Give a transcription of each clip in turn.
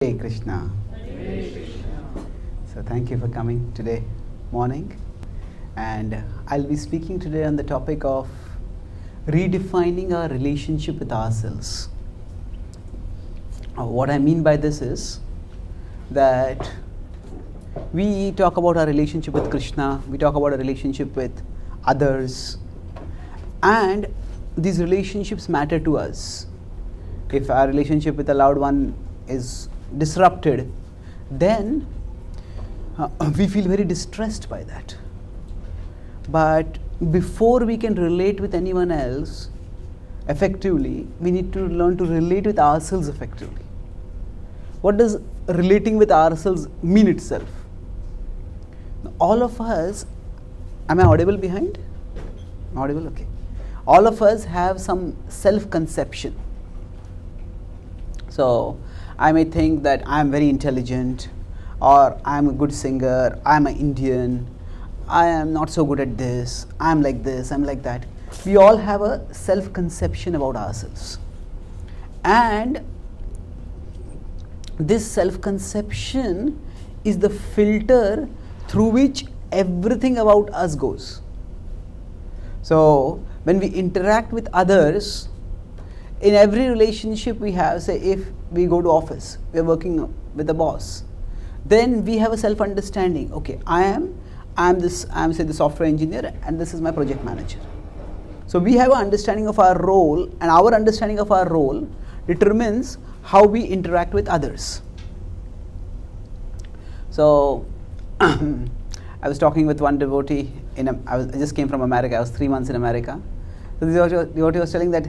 Hare Krishna. So thank you for coming today morning, and I'll be speaking today on the topic of redefining our relationship with ourselves. What I mean by this is that we talk about our relationship with Krishna, we talk about our relationship with others, and these relationships matter to us. If our relationship with a loved one is disrupted, then we feel very distressed by that. But before we can relate with anyone else effectively, we need to learn to relate with ourselves effectively. What does relating with ourselves mean itself? All of us, am I audible behind? Audible? Okay. All of us have some self-conception. So, I may think that I am very intelligent, or I am a good singer, I am an Indian, I am not so good at this, I am like this, I am like that. We all have a self-conception about ourselves. And this self-conception is the filter through which everything about us goes. So, when we interact with others, in every relationship we have, say if we go to office, we are working with the boss, then we have a self-understanding. Okay, I am say the software engineer, and this is my project manager. So we have an understanding of our role, and our understanding of our role determines how we interact with others. So I was talking with one devotee. I just came from America. I was 3 months in America. So the devotee was telling that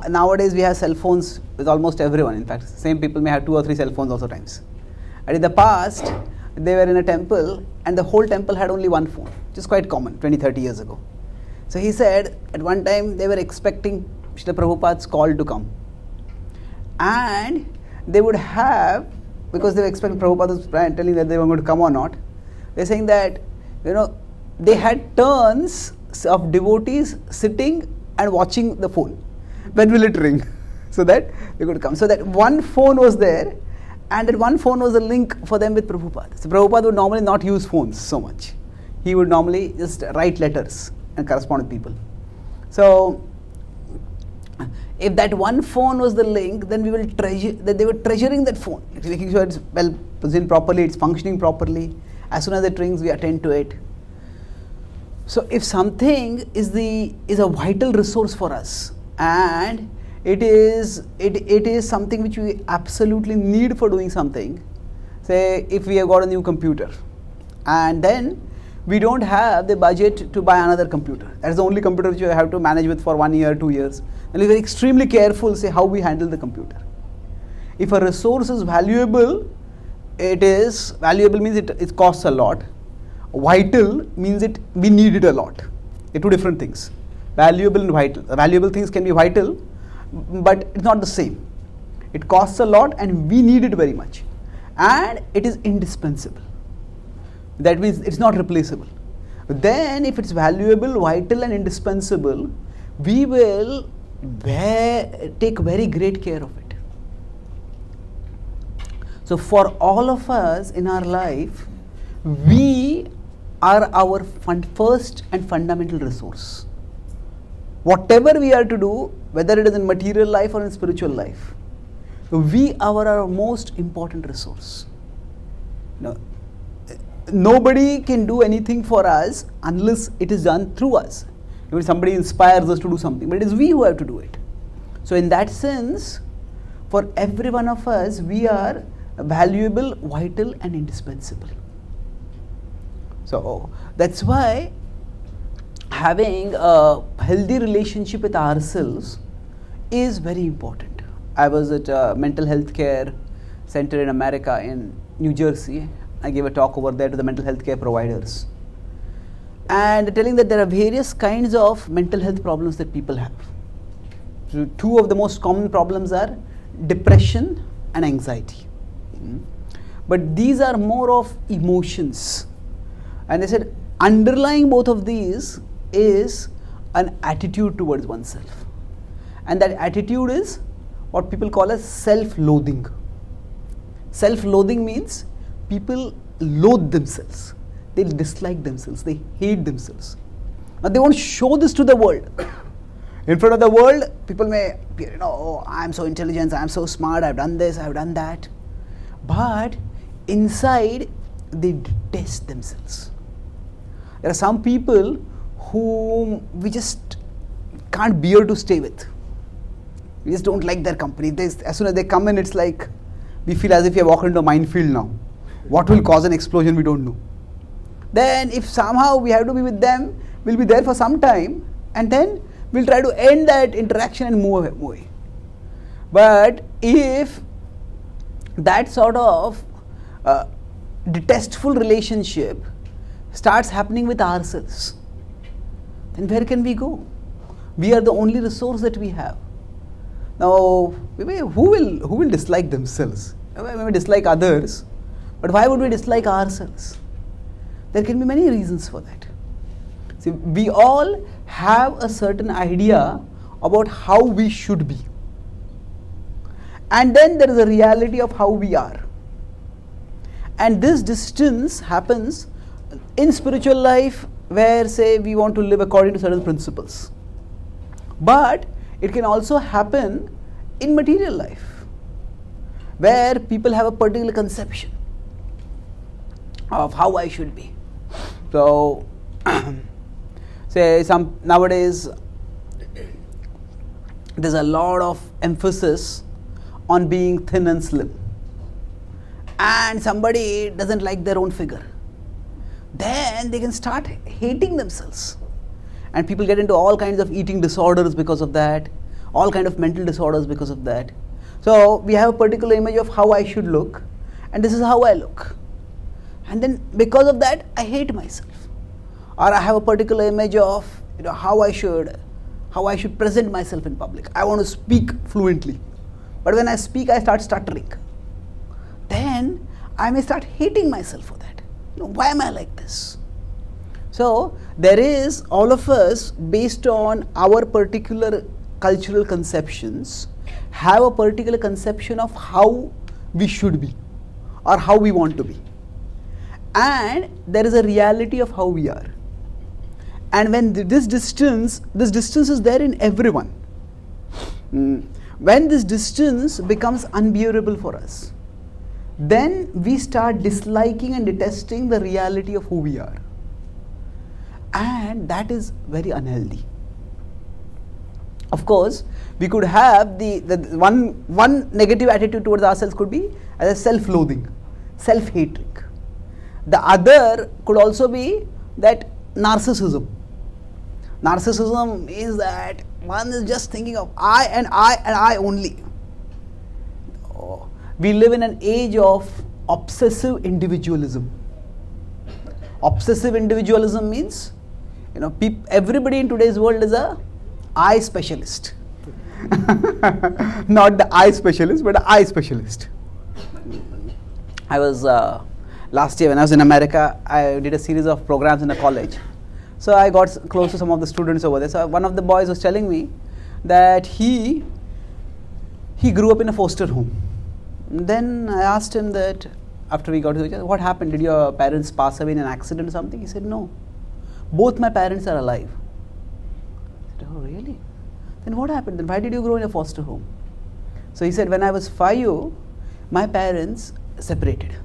nowadays we have cell phones with almost everyone. In fact, same people may have 2 or 3 cell phones also times. And in the past, they were in a temple, and the whole temple had only one phone, which is quite common 20-30 years ago. So he said at one time they were expecting Srila Prabhupada's call to come, and they would have, because they were expecting Prabhupada's plan, telling that they were going to come or not, they're saying that, they had turns of devotees sitting and watching the phone when will it ring, so that they could come. So that one phone was there, and that one phone was a link for them with Prabhupada. So Prabhupada would normally not use phones so much. He would normally just write letters and correspond with people. So if that one phone was the link, then we will treasure that they were treasuring that phone, making sure it's well positioned properly, it's functioning properly. As soon as it rings, we attend to it. So if something is a vital resource for us, and it is something which we absolutely need for doing something, say if we have got a new computer, and then we don't have the budget to buy another computer, that's the only computer which you have to manage with for 1 year, 2 years, then we are extremely careful, say, how we handle the computer. If a resource is valuable, means it costs a lot. Vital means we need it a lot. They're two different things. Valuable and vital. Valuable things can be vital, but it's not the same. It costs a lot and we need it very much. And it is indispensable. That means it's not replaceable. Then if it's valuable, vital and indispensable, we will take very great care of it. So for all of us in our life, we are our first and fundamental resource. Whatever we are to do, whether it is in material life or in spiritual life, we are our most important resource. Nobody can do anything for us unless it is done through us. If somebody inspires us to do something, but it is we who have to do it. So in that sense, for every one of us, we are valuable, vital and indispensable. So that's why having a healthy relationship with ourselves is very important. I was at a mental health care center in America, in New Jersey. I gave a talk over there to the mental health care providers, and telling that there are various kinds of mental health problems that people have. So 2 of the most common problems are depression and anxiety. But these are more of emotions. And they said underlying both of these is an attitude towards oneself. And that attitude is what people call as self-loathing. Self-loathing means people loathe themselves. They dislike themselves. They hate themselves. Now they won't show this to the world. In front of the world, people may appear, oh, I'm so intelligent, I'm so smart, I've done this, I've done that. But inside, they detest themselves. There are some people whom we just can't bear to stay with. We just don't like their company. As soon as they come in, it's like we feel as if we have walked into a minefield now. What will cause an explosion, we don't know. Then if somehow we have to be with them, we'll be there for some time, and then we'll try to end that interaction and move away. But if that sort of detestful relationship starts happening with ourselves, then where can we go? We are the only resource that we have. Now, who will dislike themselves? Maybe dislike others, but why would we dislike ourselves? There can be many reasons for that. See, we all have a certain idea about how we should be. And then there is a reality of how we are. And this distance happens in spiritual life where, say, we want to live according to certain principles. But it can also happen in material life where people have a particular conception of how I should be. So, say nowadays there's a lot of emphasis on being thin and slim, and somebody doesn't like their own figure, then they can start hating themselves, and people get into all kinds of eating disorders because of that, all kinds of mental disorders because of that. So we have a particular image of how I should look, and this is how I look, and then because of that I hate myself. Or I have a particular image of how I should present myself in public. I want to speak fluently, but when I speak I start stuttering. Then I may start hating myself for that. Why am I like this? So there is, all of us, based on our particular cultural conceptions, have a particular conception of how we should be or how we want to be. And there is a reality of how we are. And when this distance is there in everyone. When this distance becomes unbearable for us, then we start disliking and detesting the reality of who we are. And that is very unhealthy. Of course, we could have the one negative attitude towards ourselves could be as a self-loathing, self-hatred. The other could also be that narcissism. Narcissism is that one is just thinking of I and I and I only. We live in an age of obsessive individualism. Obsessive individualism means, everybody in today's world is a I specialist. Not the eye specialist, but the I specialist. I was, last year when I was in America, I did a series of programs in a college. So I got close to some of the students over there. So one of the boys was telling me that he grew up in a foster home. And then I asked him that after we got to each other, what happened? Did your parents pass away in an accident or something? He said, no. Both my parents are alive. I said, oh, really? Then what happened? Then why did you grow in a foster home? So he said, when I was 5, my parents separated.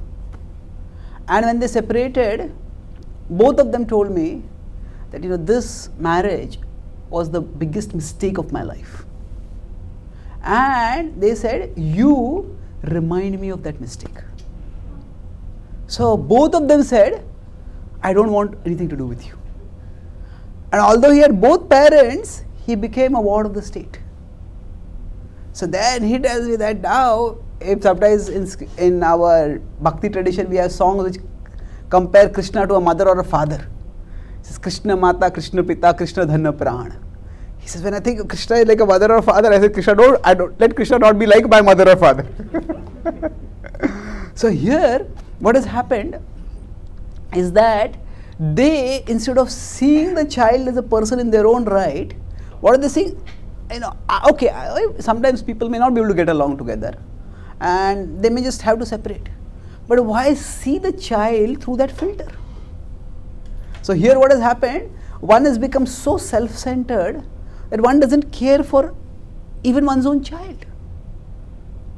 And when they separated, both of them told me that this marriage was the biggest mistake of my life. And they said, you remind me of that mistake. So both of them said, I don't want anything to do with you. And although he had both parents, he became a ward of the state. So then he tells me that now, if sometimes in our bhakti tradition we have songs which compare Krishna to a mother or a father. He says, Krishna Mata, Krishna Pita, Krishna Dhanna Prana. He says, when I think Krishna is like a mother or father, I say, let Krishna not be like my mother or father. So here, what has happened is that they, instead of seeing the child as a person in their own right, what are they saying? Sometimes people may not be able to get along together. and they may just have to separate. But why see the child through that filter? So here what has happened, one has become so self-centered that one doesn't care for even one's own child.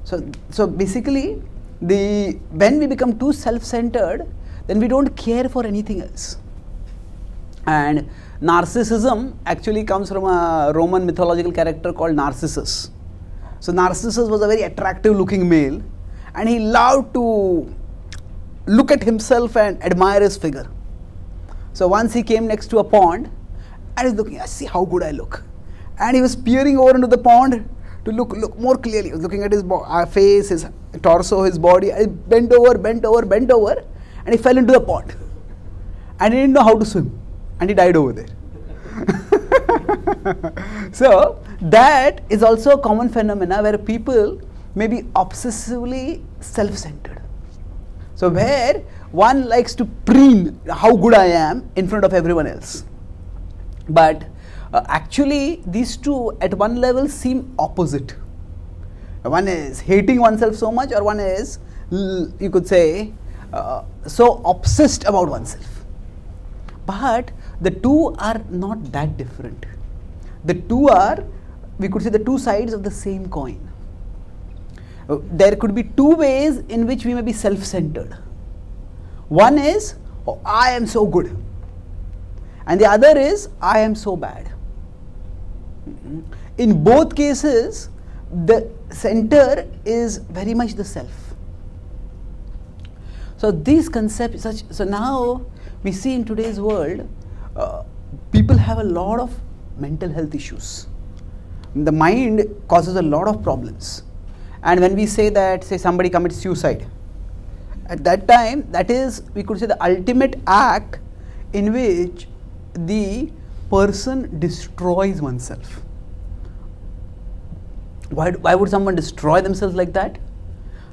So basically, when we become too self-centered, then we don't care for anything else. And narcissism actually comes from a Roman mythological character called Narcissus. So Narcissus was a very attractive looking male, and he loved to look at himself and admire his figure. So once he came next to a pond and he's looking, see how good I look. And he was peering over into the pond to look more clearly. He was looking at his face, his torso, his body. He bent over, and he fell into the pond. And he didn't know how to swim. And he died over there. So that is also a common phenomena where people may be obsessively self-centered. So where one likes to preen how good I am in front of everyone else. But actually these two at one level seem opposite. One is hating oneself so much, or one is, you could say, so obsessed about oneself. But the two are not that different. The two are, we could say, the two sides of the same coin. There could be two ways in which we may be self-centered. One is, oh, I am so good. And the other is, I am so bad. In both cases, the center is very much the self. So these concepts, so now we see in today's world, people have a lot of mental health issues. The mind causes a lot of problems. And when we say that, say somebody commits suicide, at that time, that is, we could say, the ultimate act in which the person destroys oneself. Why would someone destroy themselves like that?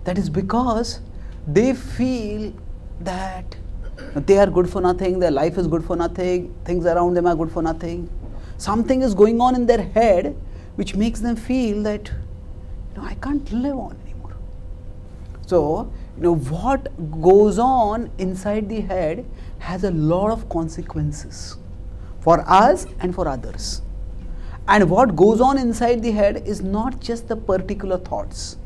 That is because they feel that they are good for nothing, their life is good for nothing, things around them are good for nothing. Something is going on in their head which makes them feel that, I can't live on anymore. So, what goes on inside the head has a lot of consequences for us and for others. And what goes on inside the head is not just the particular thoughts.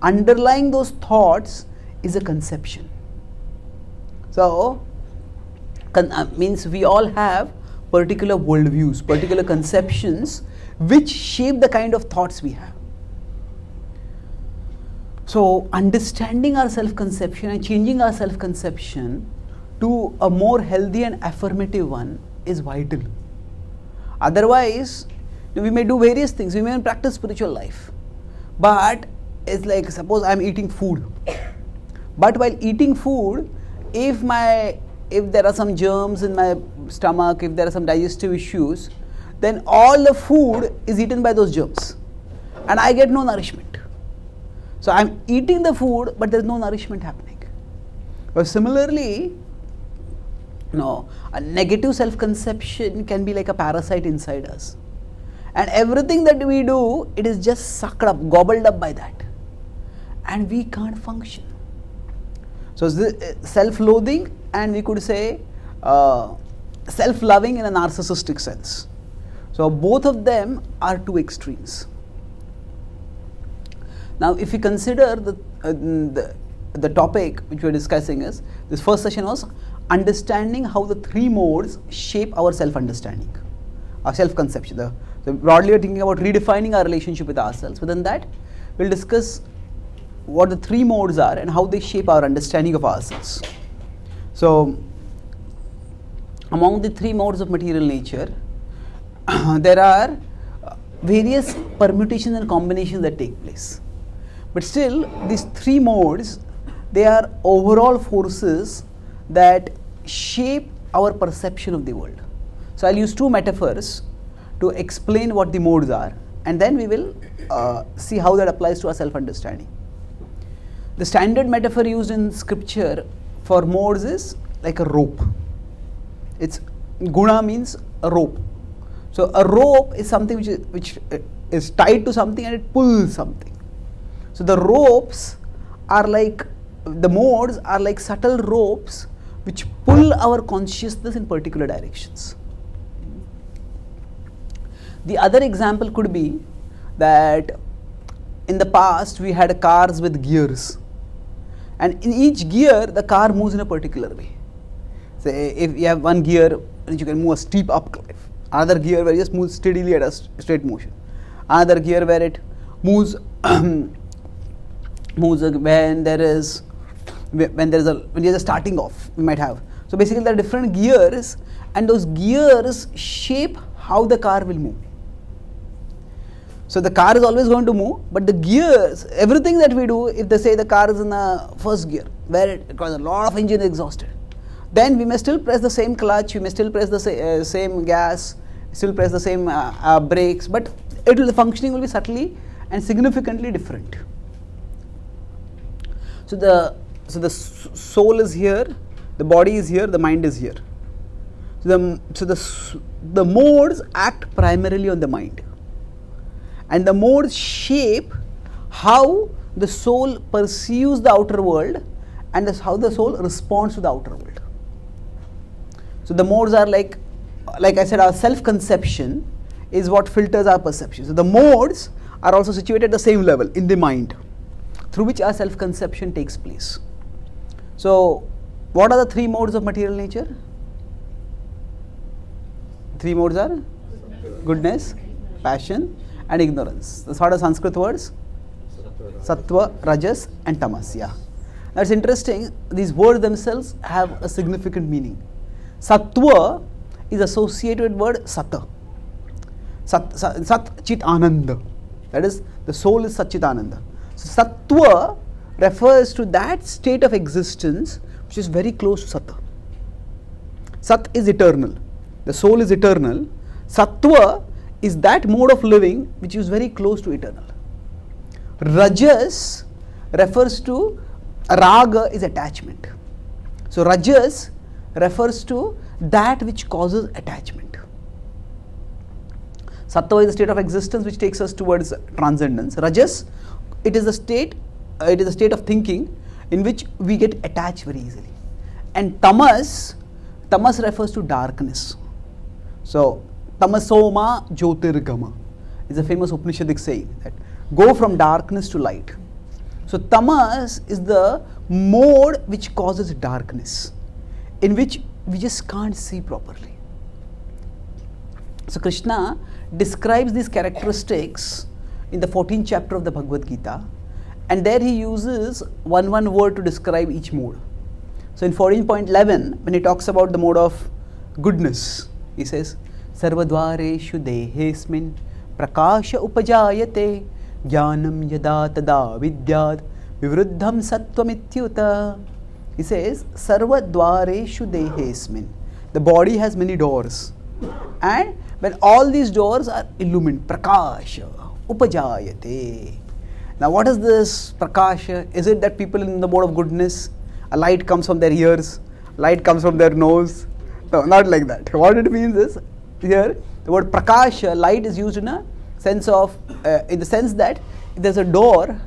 Underlying those thoughts is a conception. So, means we all have particular worldviews, particular conceptions which shape the kind of thoughts we have. So, understanding our self-conception and changing our self-conception to a more healthy and affirmative one is vital. Otherwise, we may do various things, we may even practice spiritual life. But it's like, suppose I am eating food. But while eating food, if there are some germs in my stomach, if there are some digestive issues, then all the food is eaten by those germs. And I get no nourishment. So I am eating the food, but there is no nourishment happening. But similarly, a negative self-conception can be like a parasite inside us. And everything that we do, it is just sucked up, gobbled up by that. And we can't function. So self-loathing, and we could say self-loving in a narcissistic sense. So both of them are two extremes. Now if we consider the topic which we are discussing is, this first session was understanding how the three modes shape our self-understanding, our self-conception. So broadly we are thinking about redefining our relationship with ourselves. Within that, we will discuss what the three modes are and how they shape our understanding of ourselves. So among the three modes of material nature, there are various permutations and combinations that take place. But still, these three modes, they are overall forces that shape our perception of the world. So I'll use two metaphors to explain what the modes are, and then we will see how that applies to our self-understanding. The standard metaphor used in scripture for modes is like a rope. It's guna means a rope. So a rope is something which is tied to something and it pulls something. So the ropes are like, the modes are like subtle ropes which pull our consciousness in particular directions. The other example could be that in the past we had cars with gears, and in each gear the car moves in a particular way. Say if you have one gear which you can move a steep up cliff, another gear where you just move steadily at a straight motion, another gear where it moves moves when you're just starting off, we might have. So basically there are different gears, and those gears shape how the car will move. So the car is always going to move, but the gears, everything that we do, if they say the car is in the first gear, where it requires a lot of engine exhausted, then we may still press the same clutch, we may still press the same gas, still press the same brakes, but the functioning will be subtly and significantly different. So the soul is here, the body is here, the mind is here. So the modes act primarily on the mind, and the modes shape how the soul perceives the outer world and how the soul responds to the outer world. So the modes are like I said, our self-conception is what filters our perception. So the modes are also situated at the same level in the mind, through which our self-conception takes place. So what are the three modes of material nature? Three modes are goodness, passion, and ignorance. That's what are Sanskrit words? Sattva, Rajas, and Tamas. Yeah. That's interesting. These words themselves have a significant meaning. Sattva is associated with word Sata. Sat Chit Ananda. That is, the soul is Sat Chit Ananda. So Sattva refers to that state of existence which is very close to Sata. Sat is eternal. The soul is eternal. Sattva is that mode of living which is very close to eternal. Rajas refers to, raga is attachment. So Rajas refers to that which causes attachment. Sattva is a state of existence which takes us towards transcendence. Rajas, it is a state of thinking in which we get attached very easily. And tamas refers to darkness. So tamasoma jyotirgama is a famous Upanishadic saying that go from darkness to light. So tamas is the mode which causes darkness, in which we just can't see properly. So Krishna describes these characteristics in the 14th chapter of the Bhagavad Gita, and there he uses one word to describe each mode. So in 14.11, when he talks about the mode of goodness, he says, Sarvadvareshu dehesmin prakasha upajayate jnanam yada tada vidyad vivruddham sattvamityuta. He says, Sarvadvareshu dehesmin. The body has many doors, and when all these doors are illumined, prakasha upajayate. Now what is this prakasha? Is it that people in the mode of goodness, a light comes from their ears, light comes from their nose? No, not like that. What it means is, here the word prakasha, light, is used in a sense of, in the sense that if there's a door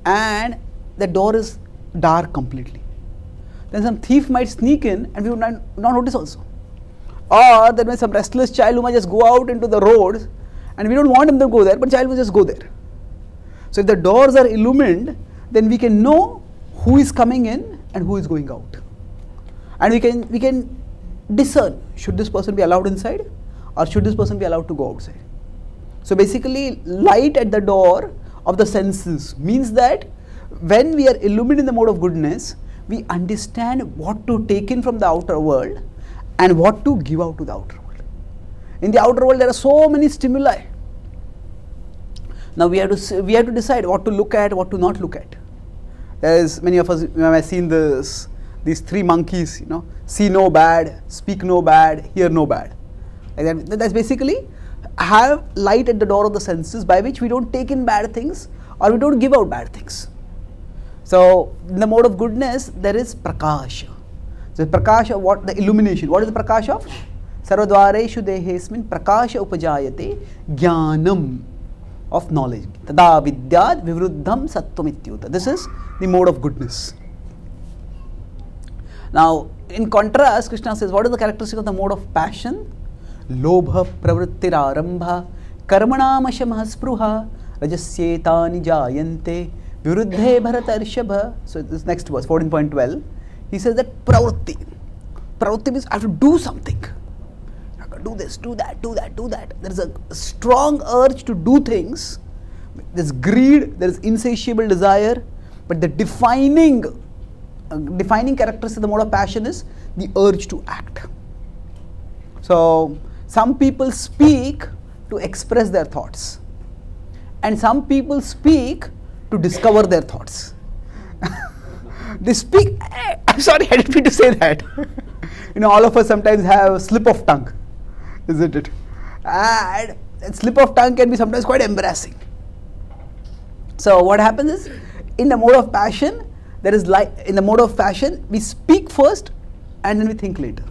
and the door is dark completely, then some thief might sneak in and we would not notice also. Or there may be some restless child who might just go out into the roads and we don't want him to go there, but child will just go there. So if the doors are illumined, then we can know who is coming in and who is going out. And we can discern, should this person be allowed inside or should this person be allowed to go outside. So basically, light at the door of the senses means that when we are illumined in the mode of goodness, we understand what to take in from the outer world and what to give out to the outer world. In the outer world, there are so many stimuli. Now we have to decide what to look at, what to not look at. As many of us have seen these three monkeys, see no bad, speak no bad, hear no bad. Like that's basically have light at the door of the senses by which we don't take in bad things or we don't give out bad things. So in the mode of goodness, there is prakasha. So prakasha, what? The illumination. What is the prakasha of? Sarvadvareshu dehesmin prakasha upajayate jnanam. of knowledge. Tada vidyad vivruddham sattvam. This is the mode of goodness. Now, in contrast, Krishna says, what is the characteristic of the mode of passion? Lobha pravrittirarambha karmanamashamaha spruha rajasyetani jayante viruddhe bharatarshabha. So, this next verse, 14.12, he says that pravritti means I have to do something. I have to do this, do that, do that, do that. There is a strong urge to do things. There is greed, there is insatiable desire, but the defining characteristic of the mode of passion is the urge to act. So, some people speak to express their thoughts, and some people speak to discover their thoughts. They speak, I'm sorry, I didn't mean to say that. All of us sometimes have slip of tongue, isn't it? And that slip of tongue can be sometimes quite embarrassing. So what happens is, in the mode of passion, in the mode of passion, we speak first and then we think later.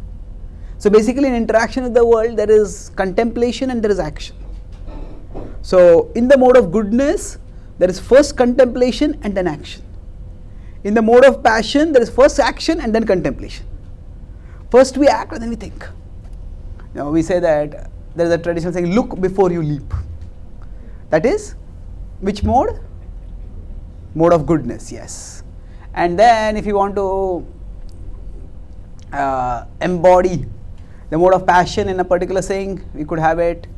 So basically, in interaction with the world, there is contemplation and there is action. So in the mode of goodness, there is first contemplation and then action. In the mode of passion, there is first action and then contemplation. First we act and then we think. We say that there is a traditional saying, look before you leap. That is, which mode? Mode of goodness, yes. And then if you want to embody the mode of passion in a particular saying, we could have it,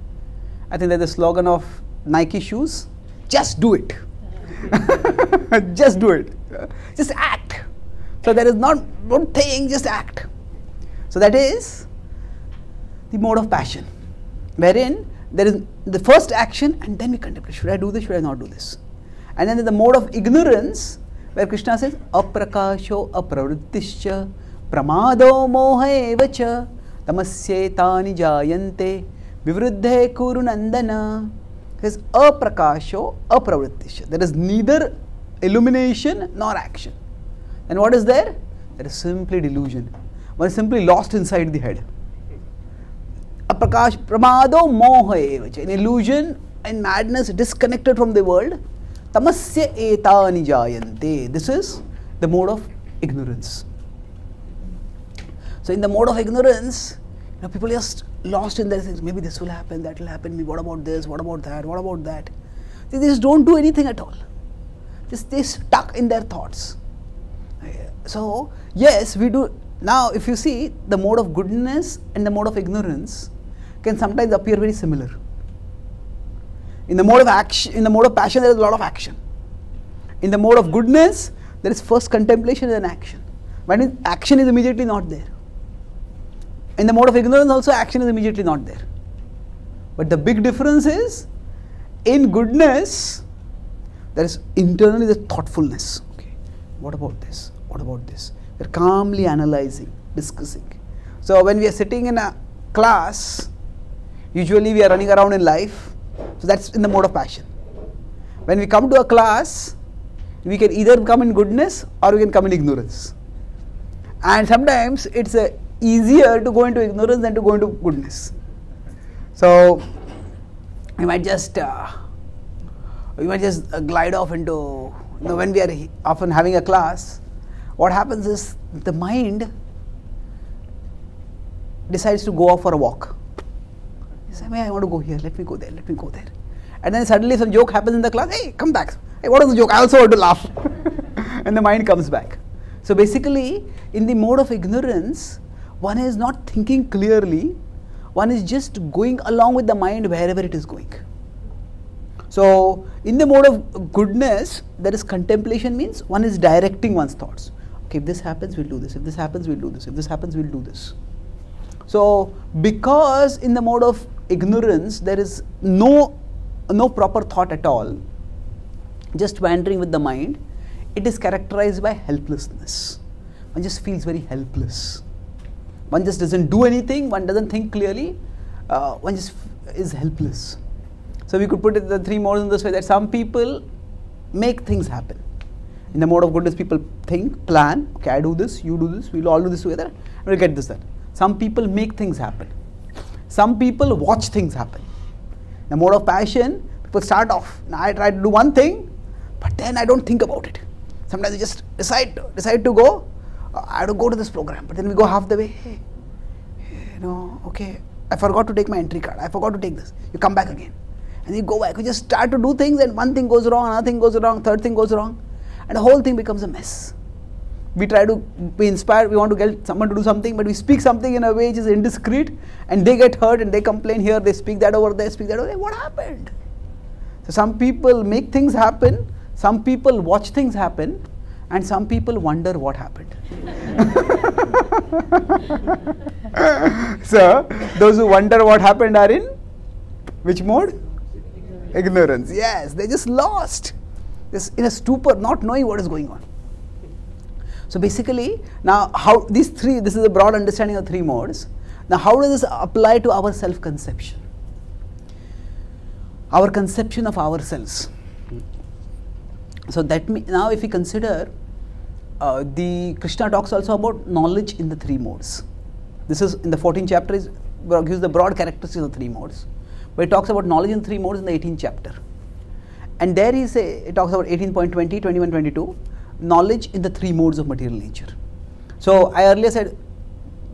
I think there's a slogan of Nike shoes, just do it. Just do it. Just act. So there is not one thing, just act. So that is the mode of passion, wherein there is the first action and then we contemplate, should I do this, should I not do this? And then the mode of ignorance, where Krishna says, aprakasho apravrittischa pramado moha evacha tamasyetani jayante vivruddhe kuru nandana. He says, aprakasho apravrittischa. There is neither illumination nor action. And what is there? There is simply delusion. One is simply lost inside the head. Aprakash pramado moha evacha. In illusion and madness, disconnected from the world. Tamasya etani jayante. This is the mode of ignorance. So in the mode of ignorance, people are just lost in their things. Maybe this will happen, that will happen. What about this? What about that? What about that? They just don't do anything at all. Just stay stuck in their thoughts. So yes, we do. Now if you see, the mode of goodness and the mode of ignorance can sometimes appear very similar. In the mode of action, in the mode of passion, there is a lot of action. In the mode of goodness, there is first contemplation and then action. When action is immediately not there. In the mode of ignorance also, action is immediately not there. But the big difference is, in goodness, there is internally the thoughtfulness. Okay, what about this? What about this? We are calmly analyzing, discussing. So when we are sitting in a class, usually we are running around in life. So that's in the mode of passion. When we come to a class, we can either come in goodness or we can come in ignorance. And sometimes it's easier to go into ignorance than to go into goodness. So you might just glide off into, when we are often having a class, what happens is the mind decides to go off for a walk. I want to go here, let me go there, let me go there. And then suddenly some joke happens in the class, hey, come back. Hey, what was the joke? I also want to laugh. And the mind comes back. So basically, in the mode of ignorance, one is not thinking clearly, one is just going along with the mind wherever it is going. So, in the mode of goodness, there is contemplation, means one is directing one's thoughts. Okay, if this happens, we'll do this. If this happens, we'll do this. If this happens, we'll do this. So, because in the mode of ignorance, there is no proper thought at all, just wandering with the mind, it is characterized by helplessness. One just feels very helpless. One just doesn't do anything, one doesn't think clearly, one just is helpless. So we could put it the three modes in this way, that some people make things happen. In the mode of goodness, people think, plan, okay, I do this, you do this, we'll all do this together, and we'll get this done. Some people make things happen. Some people watch things happen. In the mode of passion, People start off, now I try to do one thing, but then I don't think about it. Sometimes I just decide to go, I have to go to this program, but then we go half the way, hey, okay, I forgot to take my entry card, I forgot to take this. You come back again, and you go back, you just start to do things, and one thing goes wrong, another thing goes wrong, third thing goes wrong, and the whole thing becomes a mess. We try to be inspired, we want to get someone to do something, but we speak something in a way which is indiscreet, and they get hurt and they complain here, they speak that over there, what happened? So some people make things happen, some people watch things happen, and some people wonder what happened. So those who wonder what happened are in which mode? Ignorance. Yes, they just lost, just in a stupor, not knowing what is going on. So basically, now how this is a broad understanding of three modes. Now how does this apply to our self-conception? Our conception of ourselves. So that now if we consider, the Krishna talks also about knowledge in the three modes. This is in the 14th chapter, gives the broad characteristics of three modes. But it talks about knowledge in three modes in the 18th chapter. And there it talks about 18.20, 21, 22. Knowledge in the three modes of material nature. So I earlier said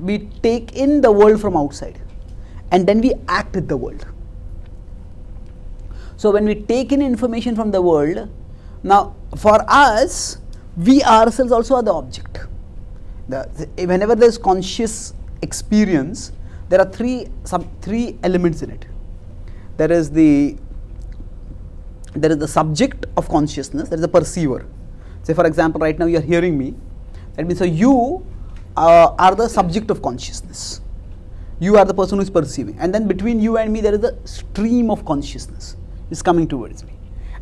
we take in the world from outside and then we act with the world. So when we take in information from the world, now for us, we ourselves also are the object. Whenever there is conscious experience, there are three elements in it. There is the subject of consciousness, there is the perceiver. Say for example, right now you are hearing me. That means so you are the subject of consciousness. You are the person who is perceiving. And then between you and me there is a stream of consciousness is coming towards me.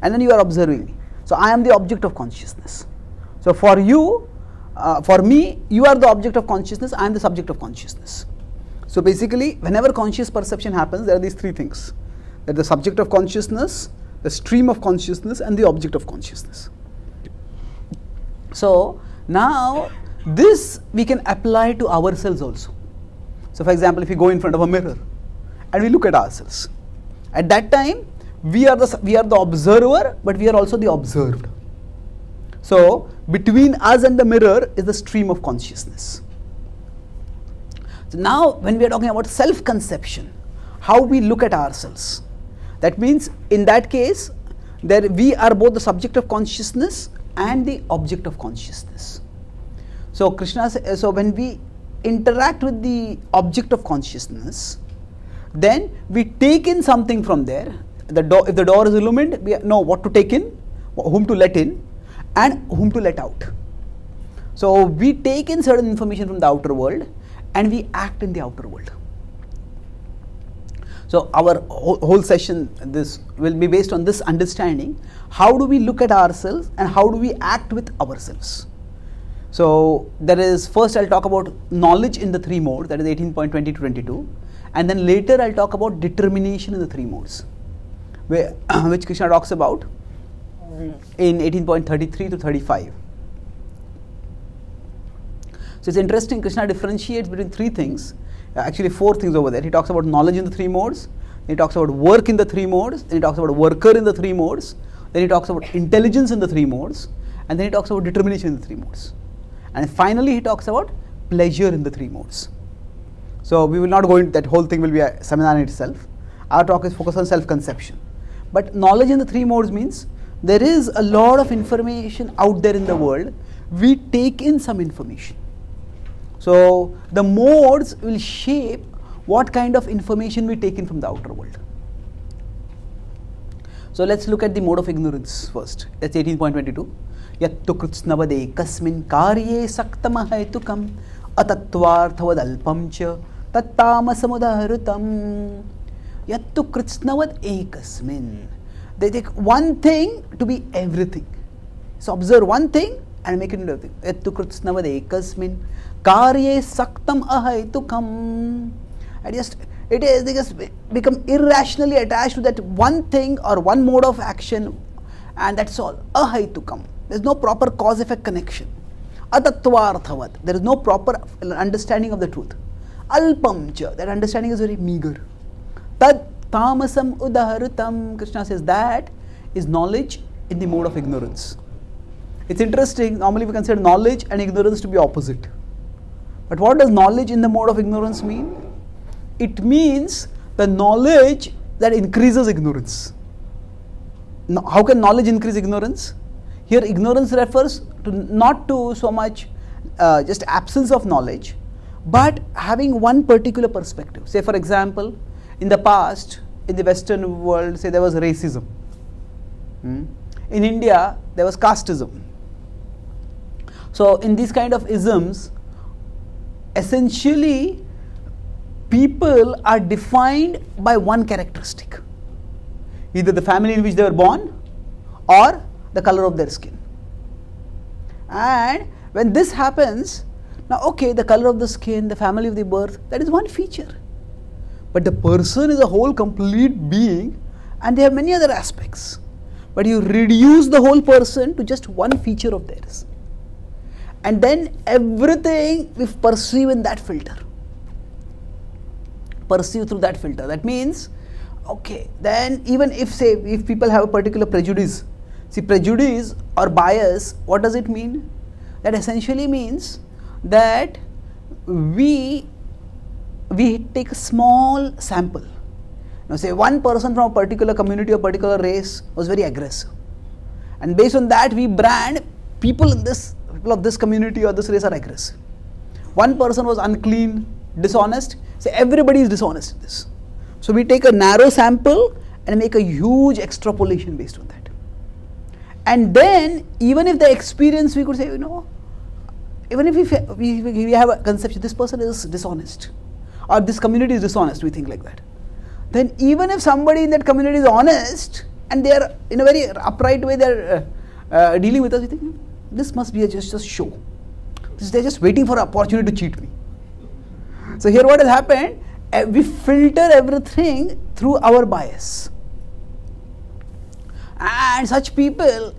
And then you are observing me. So I am the object of consciousness. So for you, for me, you are the object of consciousness, I am the subject of consciousness. So basically, whenever conscious perception happens, there are these three things. There is the subject of consciousness, the stream of consciousness, and the object of consciousness. So now this we can apply to ourselves also. So for example, if we go in front of a mirror and we look at ourselves, at that time we are the observer, but we are also the observed. So between us and the mirror is the stream of consciousness. So now when we are talking about self-conception, how we look at ourselves, that means in that case we are both the subject of consciousness and the object of consciousness. So so when we interact with the object of consciousness, then we take in something from there. If the door is illumined, we know what to take in, whom to let in, and whom to let out. So we take in certain information from the outer world and we act in the outer world. So our whole session this will be based on this understanding. How do we look at ourselves and how do we act with ourselves? So there is, first I'll talk about knowledge in the three modes, that is 18.20 to 22, and then later I'll talk about determination in the three modes, which Krishna talks about in 18.33 to 35. So it's interesting, Krishna differentiates between three things, actually four things over there. He talks about knowledge in the three modes, then he talks about work in the three modes, then he talks about worker in the three modes, then he talks about intelligence in the three modes, and then he talks about determination in the three modes. And finally he talks about pleasure in the three modes. So we will not go into that, whole thing will be a seminar in itself. Our talk is focused on self-conception. But knowledge in the three modes means there is a lot of information out there in the world. We take in some information. So the modes will shape what kind of information we take in from the outer world. So let's look at the mode of ignorance first. That's 18.22. Yattu kritsnavade kasmin karye saktamahaitukam atattvarthavadalpam cha tattamasamudaharutam. Yattu kritsnavad ekasmin. They take one thing to be everything. So observe one thing and make it into everything. Yattu kritsnavad ekasmin karye saktam ahaitukam. They just become irrationally attached to that one thing or one mode of action, and that's all. Ahaitukam. There is no proper cause-effect connection. Atattvarthavad. There is no proper understanding of the truth. Alpam cha. That understanding is very meager. Tad Tamasam udaharutam, Krishna says that is knowledge in the mode of ignorance. It's interesting, normally we consider knowledge and ignorance to be opposite. But what does knowledge in the mode of ignorance mean? It means the knowledge that increases ignorance. Now, how can knowledge increase ignorance? Here ignorance refers to not to so much just absence of knowledge, but having one particular perspective. Say for example, in the past, in the Western world, say there was racism. In India, there was casteism. So in these kind of isms, essentially people are defined by one characteristic. Either the family in which they were born or the color of their skin. And when this happens, now okay, the color of the skin, the family of the birth, that is one feature. But the person is a whole complete being and they have many other aspects. But you reduce the whole person to just one feature of theirs. And then everything we perceive in that filter. Perceive through that filter. That means, okay, then even if say, if people have a particular prejudice, see prejudice or bias, what does it mean? That essentially means that we take a small sample. Now say one person from a particular community or particular race was very aggressive. And based on that we brand people of this community or this race are aggressive. One person was unclean, dishonest, say everybody is dishonest in this. So we take a narrow sample and make a huge extrapolation based on that. And then even if the experience we could say, even if we have a conception, this person is dishonest or this community is dishonest, we think like that. Then even if somebody in that community is honest and they are in a very upright way, they are dealing with us, we think this must be just a show. They are just waiting for an opportunity to cheat me. So here what has happened, we filter everything through our bias. And such people,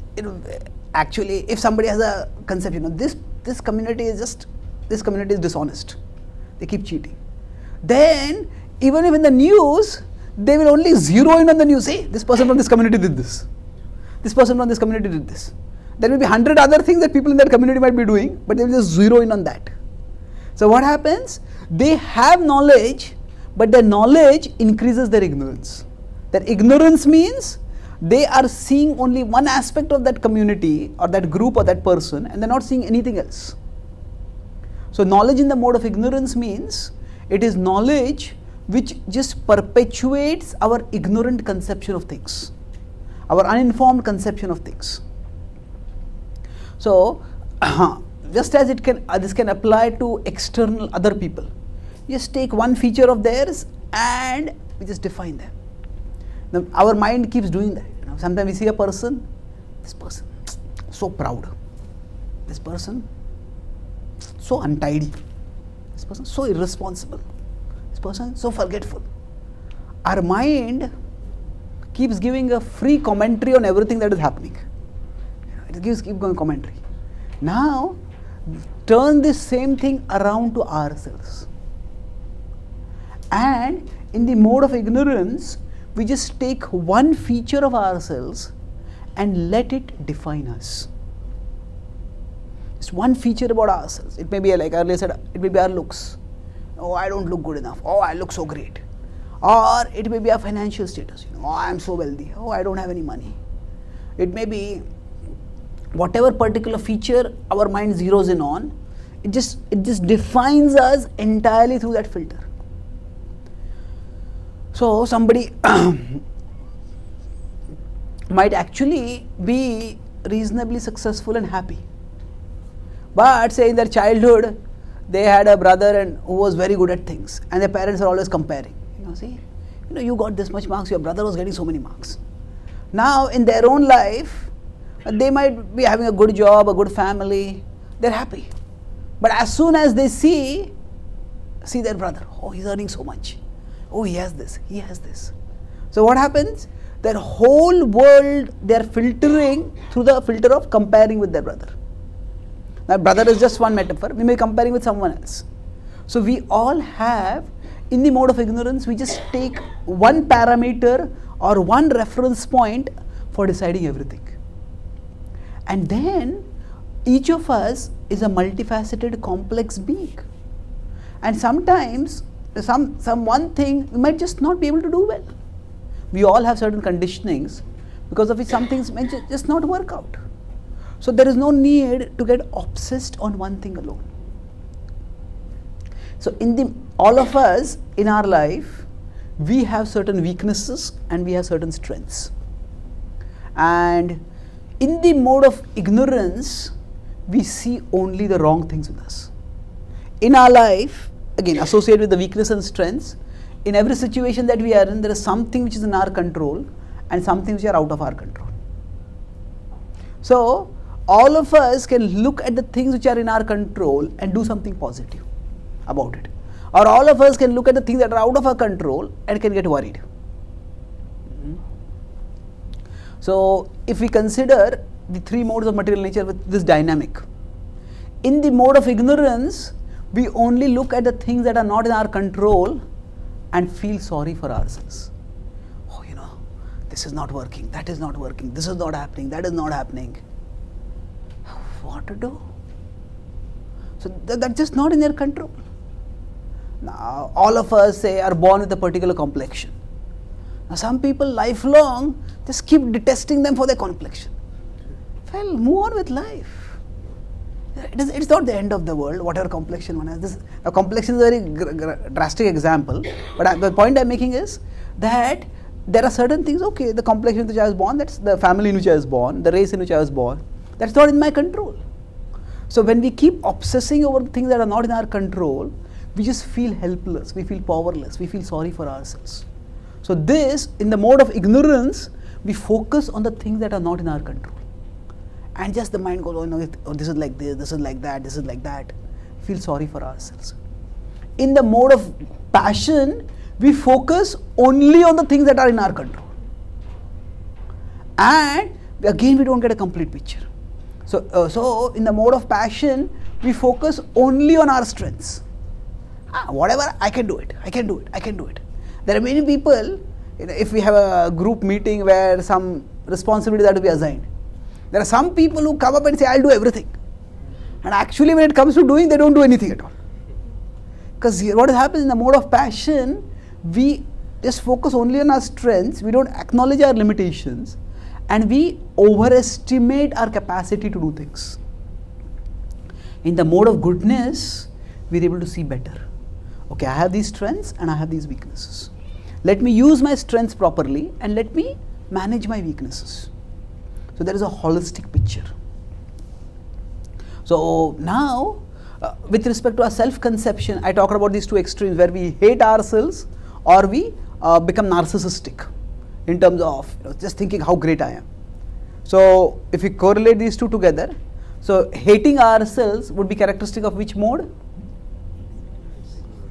actually, if somebody has a conception, this community is dishonest. They keep cheating. Then, even if in the news, they will only zero in on the news. Say, this person from this community did this. This person from this community did this. There will be 100 other things that people in that community might be doing, but they will just zero in on that. So what happens? They have knowledge, but their knowledge increases their ignorance. Their ignorance means they are seeing only one aspect of that community or that group or that person and they are not seeing anything else. So knowledge in the mode of ignorance means it is knowledge which just perpetuates our ignorant conception of things, our uninformed conception of things. So just as this can apply to external other people, you just take one feature of theirs and we just define them. Now, our mind keeps doing that. Sometimes we see a person, this person so proud, this person so untidy, this person so irresponsible, this person so forgetful. Our mind keeps giving a free commentary on everything that is happening. It keeps going commentary. Now turn this same thing around to ourselves. And in the mode of ignorance, we just take one feature of ourselves and let it define us. Just one feature about ourselves. It may be, like earlier said, it may be our looks. Oh, I don't look good enough. Oh, I look so great. Or it may be our financial status. Oh, I am so wealthy. Oh, I don't have any money. It may be whatever particular feature our mind zeroes in on. It just defines us entirely through that filter. So somebody might actually be reasonably successful and happy, but say in their childhood they had a brother and who was very good at things, and their parents are always comparing. You got this much marks, your brother was getting so many marks. Now in their own life, they might be having a good job, a good family, they're happy. But as soon as they see their brother, oh, he's earning so much. Oh, he has this, he has this. So what happens? Their whole world, they are filtering through the filter of comparing with their brother. Now, brother is just one metaphor. We may be comparing with someone else. So we all have in the mode of ignorance, we just take one parameter or one reference point for deciding everything. And then each of us is a multifaceted, complex being. And sometimes some one thing we might just not be able to do well. We all have certain conditionings because of which some things may just not work out. So there is no need to get obsessed on one thing alone. So all of us in our life, we have certain weaknesses and we have certain strengths. And in the mode of ignorance, we see only the wrong things with us. In our life, again, associated with the weakness and strengths, in every situation that we are in, there is something which is in our control and something which are out of our control. So, all of us can look at the things which are in our control and do something positive about it. Or all of us can look at the things that are out of our control and can get worried. So, if we consider the three modes of material nature with this dynamic, in the mode of ignorance, we only look at the things that are not in our control and feel sorry for ourselves. Oh, this is not working, that is not working, this is not happening, that is not happening. What to do? So that's just not in their control. Now, all of us say are born with a particular complexion. Now, some people lifelong just keep detesting them for their complexion. Well, move on with life. It's not the end of the world, whatever complexion one has. A complexion is a very drastic example, but the point I'm making is that there are certain things, okay, the complexion in which I was born, that's the family in which I was born, the race in which I was born, that's not in my control. So when we keep obsessing over things that are not in our control, we just feel helpless, we feel powerless, we feel sorry for ourselves. So this, in the mode of ignorance, we focus on the things that are not in our control. And just the mind goes, oh, this is like this is like that, this is like that. Feel sorry for ourselves. In the mode of passion, we focus only on the things that are in our control. And again, we don't get a complete picture. So in the mode of passion, we focus only on our strengths. Whatever, I can do it, I can do it, I can do it. There are many people, if we have a group meeting where some responsibilities are to be assigned, there are some people who come up and say, I'll do everything. And actually when it comes to doing, they don't do anything at all. Because what happens in the mode of passion, we just focus only on our strengths, we don't acknowledge our limitations, and we overestimate our capacity to do things. In the mode of goodness, we're able to see better. Okay, I have these strengths and I have these weaknesses. Let me use my strengths properly and let me manage my weaknesses. So there is a holistic picture. So now, with respect to our self-conception, I talked about these two extremes where we hate ourselves or we become narcissistic in terms of just thinking how great I am. So if we correlate these two together, so hating ourselves would be characteristic of which mode?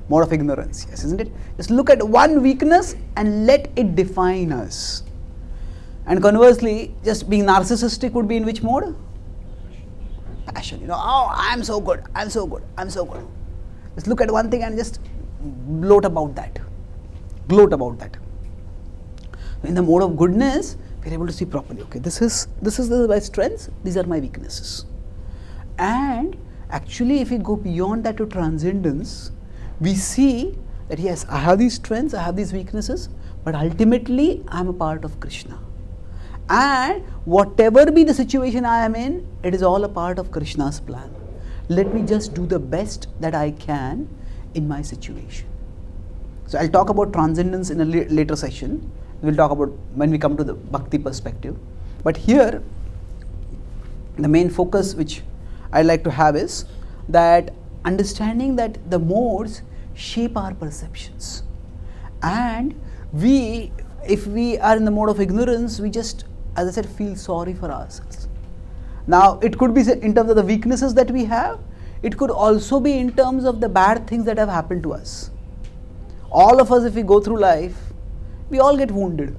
Mode of ignorance, yes, isn't it? Just look at one weakness and let it define us. And conversely, just being narcissistic would be in which mode? Passion. Oh, I'm so good, I'm so good, I'm so good. Just look at one thing and just gloat about that. Gloat about that. In the mode of goodness, we're able to see properly. Okay, this is my strengths, these are my weaknesses. And actually, if we go beyond that to transcendence, we see that yes, I have these strengths, I have these weaknesses, but ultimately I am a part of Krishna. And whatever be the situation I am in, it is all a part of Krishna's plan. Let me just do the best that I can in my situation. So I'll talk about transcendence in a later session. We'll talk about when we come to the bhakti perspective. But here, the main focus which I like to have is that understanding that the modes shape our perceptions. And if we are in the mode of ignorance, we just, as I said, feel sorry for ourselves. Now, it could be in terms of the weaknesses that we have. It could also be in terms of the bad things that have happened to us. All of us, if we go through life, we all get wounded.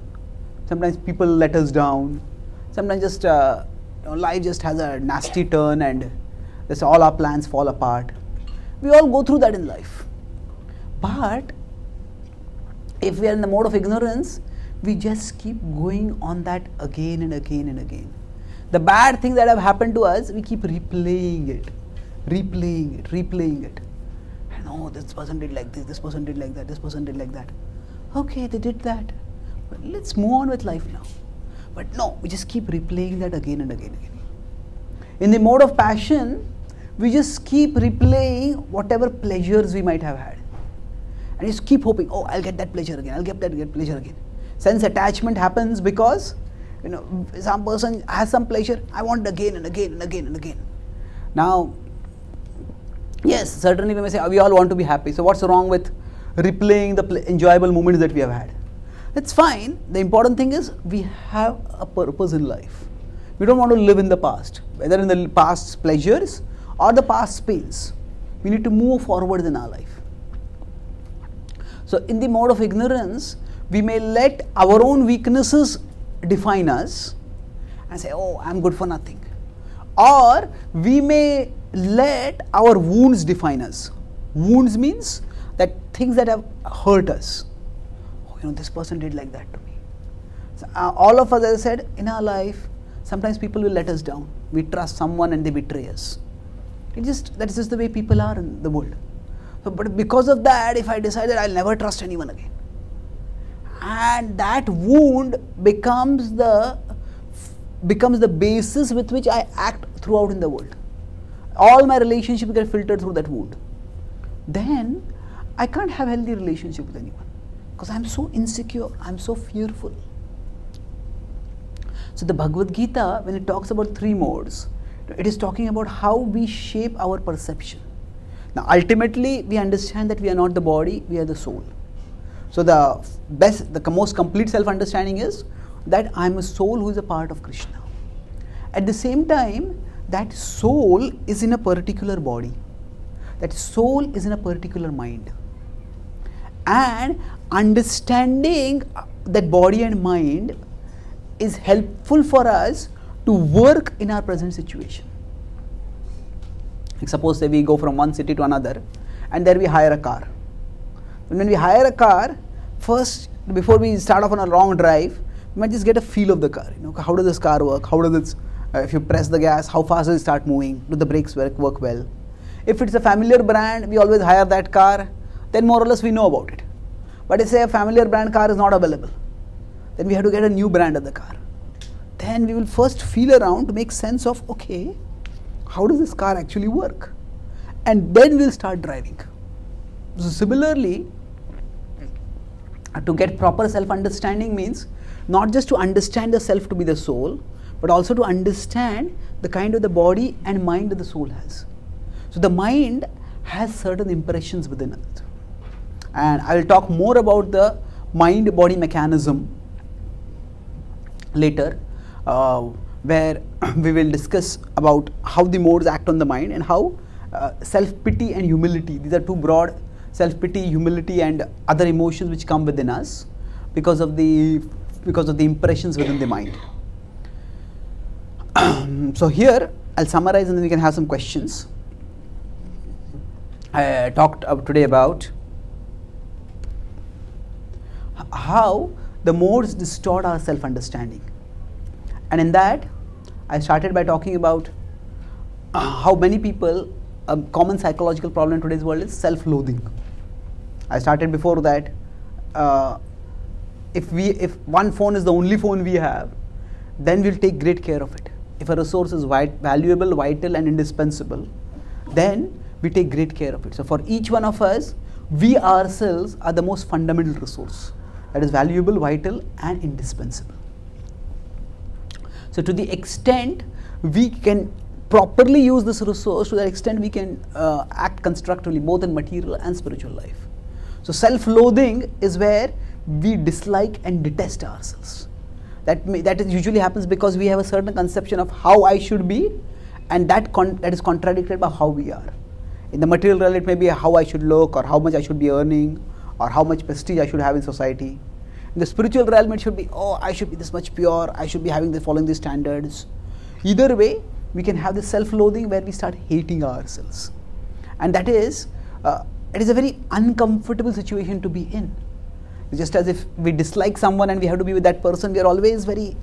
Sometimes people let us down. Sometimes just life just has a nasty turn and all our plans fall apart. We all go through that in life. But If we are in the mode of ignorance, we just keep going on that again and again and again. The bad things that have happened to us, we keep replaying it. And oh, this person did like this person did like that, this person did like that. Okay, they did that. But let's move on with life now. But no, we just keep replaying that again and again and again. In the mode of passion, we just keep replaying whatever pleasures we might have had. And just keep hoping, oh, I'll get that pleasure again, I'll get that pleasure again. Sense attachment happens because, some person has some pleasure, I want it again and again and again and again. Now, yes, certainly we may say, we all want to be happy. So what's wrong with replaying the enjoyable moments that we have had? It's fine. The important thing is we have a purpose in life. We don't want to live in the past, whether in the past pleasures or the past pains. We need to move forward in our life. So in the mode of ignorance, we may let our own weaknesses define us and say, oh, I'm good for nothing. Or we may let our wounds define us. Wounds means that things that have hurt us. Oh, this person did like that to me. So, all of us, as I said, in our life, sometimes people will let us down. We trust someone and they betray us. That's just the way people are in the world. So, but because of that, if I decide that I'll never trust anyone again, and that wound becomes the basis with which I act throughout in the world. All my relationships get filtered through that wound. Then I can't have a healthy relationship with anyone because I'm so insecure, I'm so fearful. So the Bhagavad Gita, when it talks about 3 modes, it is talking about how we shape our perception. Now ultimately we understand that we are not the body, we are the soul. So the most complete self-understanding is that I am a soul who is a part of Krishna. At the same time, that soul is in a particular body. That soul is in a particular mind. And understanding that body and mind is helpful for us to work in our present situation. Like suppose say we go from one city to another and there we hire a car. When we hire a car, first before we start off on a long drive, we might just get a feel of the car. How does this car work? How does it, if you press the gas, how fast does it start moving? Do the brakes work well? If it's a familiar brand, we always hire that car, then more or less we know about it. But if say a familiar brand car is not available, then we have to get a new brand of the car. Then we will first feel around to make sense of, okay, how does this car actually work? And then we'll start driving. So similarly, to get proper self-understanding means not just to understand the self to be the soul, but also to understand the kind of the body and mind that the soul has. So the mind has certain impressions within it. And I will talk more about the mind-body mechanism later, where we will discuss about how the modes act on the mind and how self-pity and humility, these are 2 broad, self-pity, humility and other emotions which come within us because of the impressions within the mind. So here I'll summarize and then we can have some questions. I talked today about how the modes distort our self-understanding, and in that I started by talking about how many people, a common psychological problem in today's world is self-loathing. I started before that, if one phone is the only phone we have, then we'll take great care of it. If a resource is valuable, vital and indispensable, then we take great care of it. So for each one of us, we ourselves are the most fundamental resource that is valuable, vital and indispensable. So to the extent we can properly use this resource, to that extent we can act constructively both in material and spiritual life. So self-loathing is where we dislike and detest ourselves. That usually happens because we have a certain conception of how I should be, and that is contradicted by how we are. In the material realm, it may be how I should look, or how much I should be earning, or how much prestige I should have in society. In the spiritual realm, it should be, oh, I should be this much pure, I should be following these standards. Either way, we can have this self-loathing where we start hating ourselves, and that is, it is a very uncomfortable situation to be in. Just as if we dislike someone and we have to be with that person, we are always very,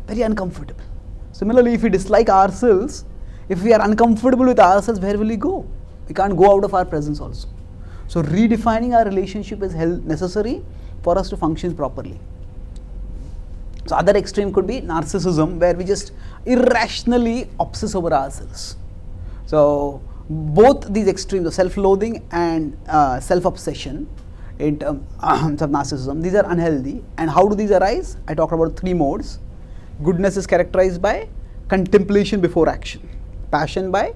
very uncomfortable. Similarly, if we dislike ourselves, if we are uncomfortable with ourselves, where will we go? We can't go out of our presence also. So redefining our relationship is necessary for us to function properly. So other extreme could be narcissism, where we just irrationally obsess over ourselves. So both these extremes of self-loathing and self-obsession in terms of narcissism, these are unhealthy. And how do these arise? I talked about 3 modes. Goodness is characterized by contemplation before action, passion by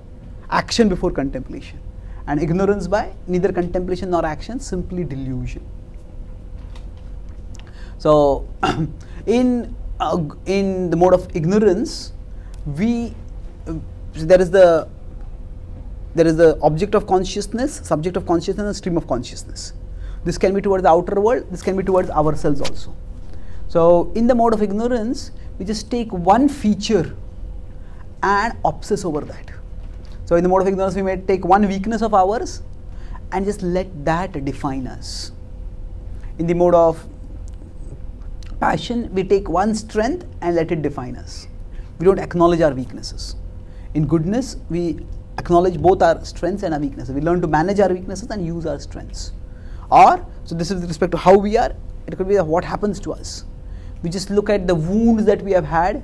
action before contemplation, and ignorance by neither contemplation nor action, simply delusion. So in the mode of ignorance, there is the object of consciousness, subject of consciousness, and stream of consciousness. This can be towards the outer world, this can be towards ourselves also. So in the mode of ignorance, we just take one feature and obsess over that. So in the mode of ignorance, we may take one weakness of ours and just let that define us. In the mode of passion, we take one strength and let it define us. We don't acknowledge our weaknesses. In goodness, we acknowledge both our strengths and our weaknesses. We learn to manage our weaknesses and use our strengths. Or, so this is with respect to how we are, it could be what happens to us. We just look at the wounds that we have had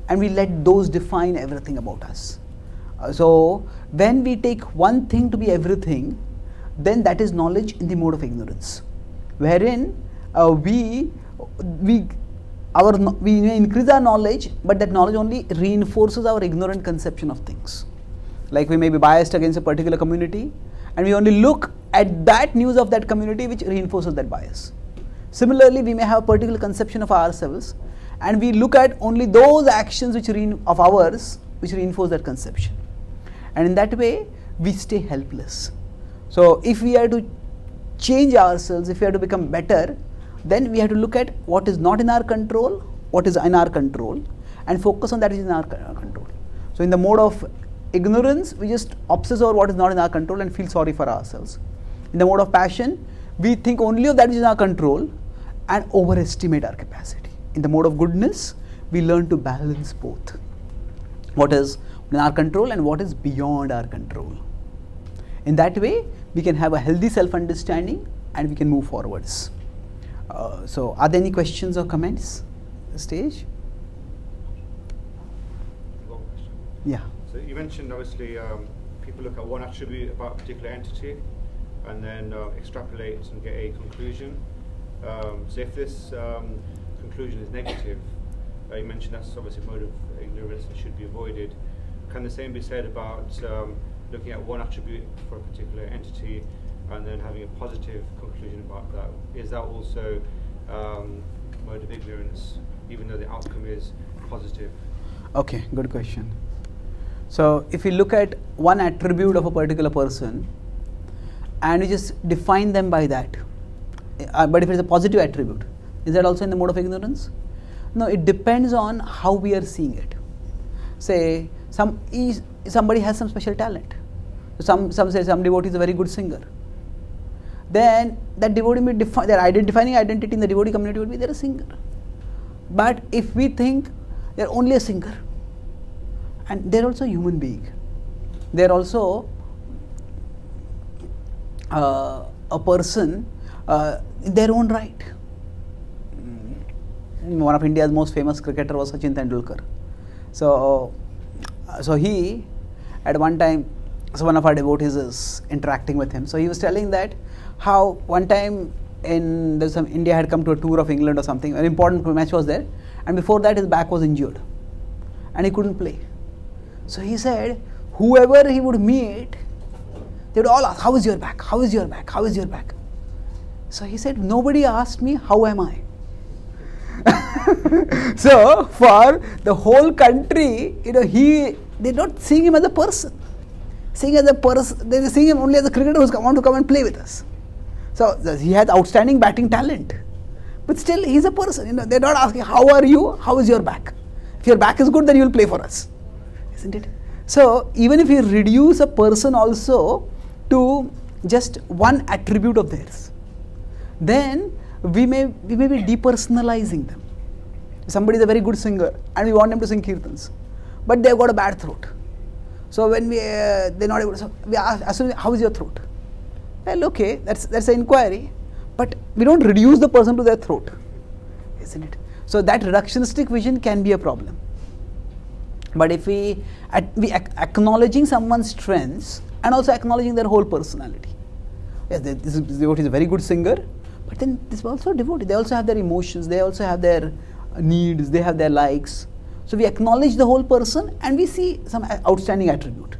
and we let those define everything about us. So when we take one thing to be everything, then that is knowledge in the mode of ignorance, wherein we may increase our knowledge, but that knowledge only reinforces our ignorant conception of things. Like we may be biased against a particular community, and we only look at that news of that community which reinforces that bias. Similarly, we may have a particular conception of ourselves, and we look at only those actions of ours which reinforce that conception. And in that way, we stay helpless. So if we are to change ourselves, if we are to become better, then we have to look at what is not in our control, what is in our control, and focus on that which is in our control. So in the mode of ignorance, we just obsess over what is not in our control and feel sorry for ourselves. In the mode of passion, we think only of that which is in our control and overestimate our capacity. In the mode of goodness, we learn to balance both. What is in our control and what is beyond our control. In that way, we can have a healthy self-understanding and we can move forwards. So, are there any questions or comments at this stage? One question. Yeah. So you mentioned obviously people look at one attribute about a particular entity and then extrapolate and get a conclusion. So if this conclusion is negative, you mentioned that's obviously a mode of ignorance that should be avoided. Can the same be said about looking at one attribute for a particular entity and then having a positive conclusion about that? Is that also mode of ignorance, even though the outcome is positive? Okay, good question. So if we look at one attribute of a particular person and we just define them by that, but if it's a positive attribute, is that also in the mode of ignorance? No, it depends on how we are seeing it. Say somebody has some special talent. Some say some devotee is a very good singer. Then that devotee may their defining identity in the devotee community would be they're a singer. But if we think they're only a singer, and they're also a human being, they're also a person in their own right. One of India's most famous cricketer was Sachin Tendulkar. So he, at one time, so one of our devotees is interacting with him. So he was telling that how one time India had come to a tour of England or something, an important match was there, and before that his back was injured and he couldn't play. So he said, whoever he would meet, they would all ask, how is your back? How is your back? How is your back? So he said, nobody asked me, how am I? So for the whole country, they're not seeing him as a person. They're seeing him only as a cricketer who's want to come and play with us. So he has outstanding batting talent, but still he's a person. They're not asking, how are you? How is your back? If your back is good, then you'll play for us, isn't it? So even if you reduce a person also to just one attribute of theirs, then we may be depersonalizing them. Somebody is a very good singer and we want them to sing kirtans, but they have got a bad throat. So when they're not able to, so we ask, how is your throat? Well, okay, that's an inquiry, but we don't reduce the person to their throat, isn't it? So that reductionistic vision can be a problem. But if we acknowledging someone's strengths and also acknowledging their whole personality. Yes, this devotee is a very good singer, but then this is also a devotee. They also have their emotions, they also have their needs, they have their likes. So we acknowledge the whole person and we see some outstanding attribute.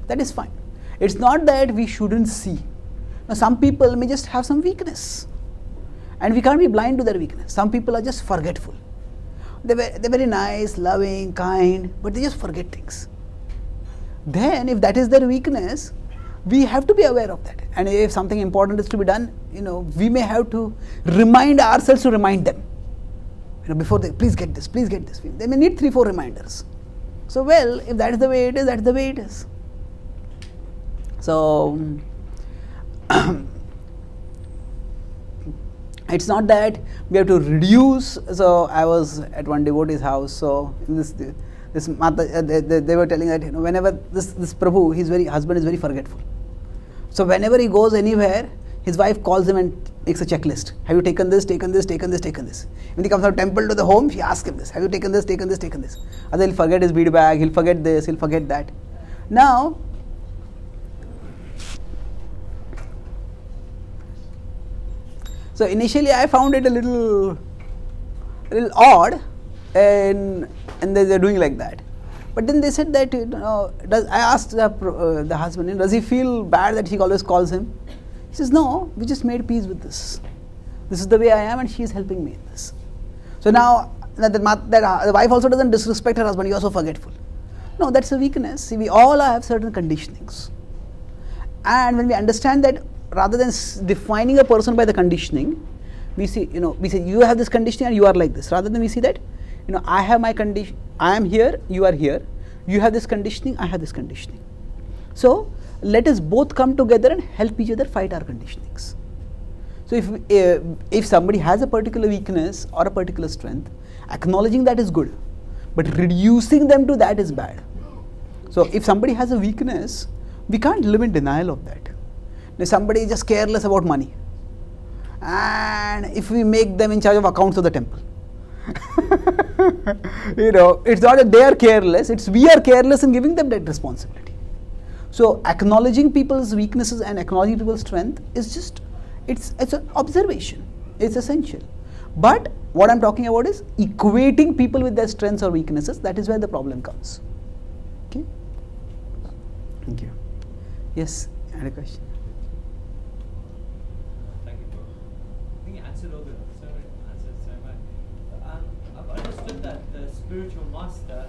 That is fine. It's not that we shouldn't see. Now some people may just have some weakness and we can't be blind to their weakness. Some people are just forgetful. They're very nice, loving, kind, but they just forget things. Then if that is their weakness, we have to be aware of that. And if something important is to be done, we may have to remind ourselves to remind them. Before they, please get this, please get this. They may need 3-4 reminders. So well, if that is the way it is, that's the way it is. So it's not that we have to reduce. So I was at one devotee's house. So this Mata, they were telling that whenever this Prabhu, husband is very forgetful. So whenever he goes anywhere, his wife calls him and makes a checklist. Have you taken this, taken this, taken this, taken this? When he comes from temple to the home, she asks him this. Have you taken this, taken this, taken this? Otherwise he'll forget his bead bag, he'll forget this, he'll forget that. Now, so initially I found it a little odd, and they're doing like that. But then they said that, I asked the husband, does he feel bad that he always calls him? He says, no, we just made peace with this. This is the way I am and she is helping me in this. So now, the wife also doesn't disrespect her husband, you are so forgetful. No, that's a weakness. See, we all have certain conditionings. And when we understand that, rather than defining a person by the conditioning, we say, you have this conditioning and you are like this. Rather than we see that, I have my condition, I am here, you are here. You have this conditioning, I have this conditioning. So, let us both come together and help each other fight our conditionings. So if somebody has a particular weakness or a particular strength, acknowledging that is good, but reducing them to that is bad. So if somebody has a weakness, we can't live in denial of that. If somebody is just careless about money, and if we make them in charge of accounts of the temple, it's not that they are careless, it's we are careless in giving them that responsibility. So acknowledging people's weaknesses and acknowledging people's strength is just, it's an observation, it's essential. But what I'm talking about is equating people with their strengths or weaknesses. That is where the problem comes. Okay? Thank you. Yes, I had a question. Thank you, Bro. I think you answered all the so much. I've understood that the spiritual master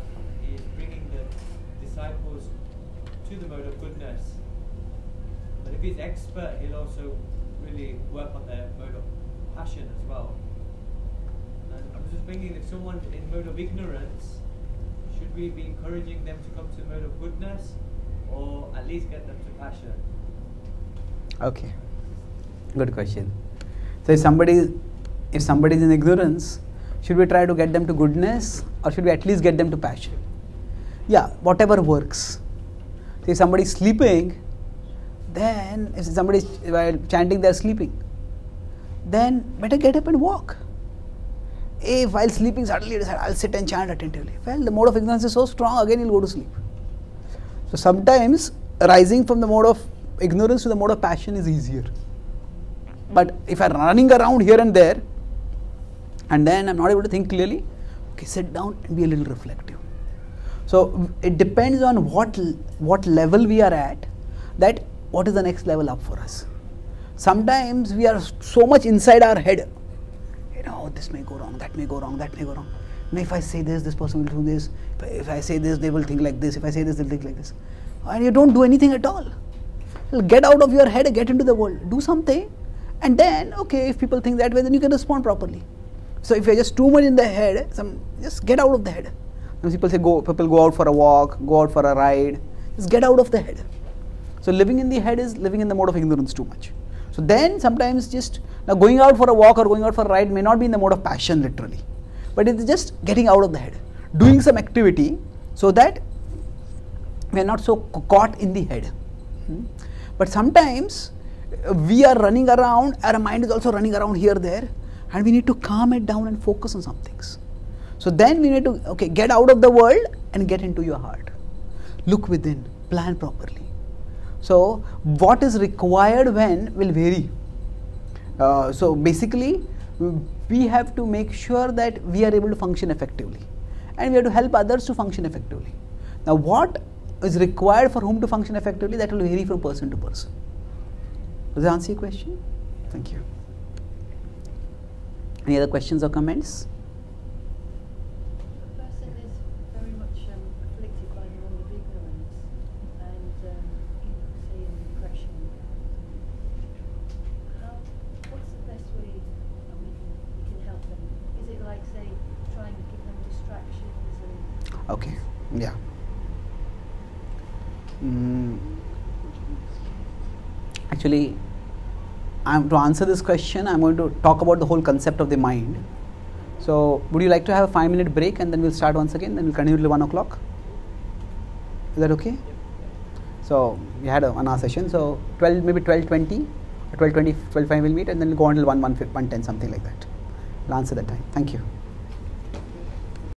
is bringing the disciples to the mode of goodness. But if he's expert, he'll also really work on their mode of passion as well. And I'm just thinking, if someone's in mode of ignorance, should we be encouraging them to come to the mode of goodness, or at least get them to passion? Okay, good question. So if somebody is in ignorance, should we try to get them to goodness, or should we at least get them to passion? Yeah, whatever works. So if somebody is sleeping, then if somebody is while chanting they are sleeping, then better get up and walk. If while sleeping suddenly you decide, I'll sit and chant attentively, well, the mode of ignorance is so strong, again you'll go to sleep. So sometimes rising from the mode of ignorance to the mode of passion is easier. But if I'm running around here and there, and then I'm not able to think clearly, okay, sit down and be a little reflective. So it depends on what level we are at, that what is the next level up for us. Sometimes we are so much inside our head, this may go wrong, that may go wrong, that may go wrong. Now if I say this, this person will do this. If I say this, they will think like this. If I say this, they'll think like this. And you don't do anything at all. Well, get out of your head, get into the world, do something, and then, okay, if people think that way, then you can respond properly. So if you're just too much in the head, just get out of the head. When people say people go out for a walk, go out for a ride, just get out of the head. So living in the head is living in the mode of ignorance too much. So then sometimes just now going out for a walk or going out for a ride may not be in the mode of passion literally, but it's just getting out of the head, doing some activity so that we are not so caught in the head. But sometimes we are running around, our mind is also running around here, there, and we need to calm it down and focus on some things. So then we need to get out of the world and get into your heart. Look within, plan properly. So what is required when will vary. So basically we have to make sure that we are able to function effectively, and we have to help others to function effectively. Now what is required for whom to function effectively, that will vary from person to person. Does that answer your question? Thank you. Any other questions or comments? A person is very much afflicted by the role of ignorance and say in depression. What's the best way we can help them? Is it like, say, trying to give them distractions? Okay, yeah. Actually, to answer this question, I'm going to talk about the whole concept of the mind. So, would you like to have a 5-minute break and then we'll start once again, then we'll continue till 1 o'clock? Is that okay? So, we had an hour session, so 12, maybe 12:20 or 12:25 we'll meet, and then we'll go until 1:10, something like that. We'll answer that time. Thank you.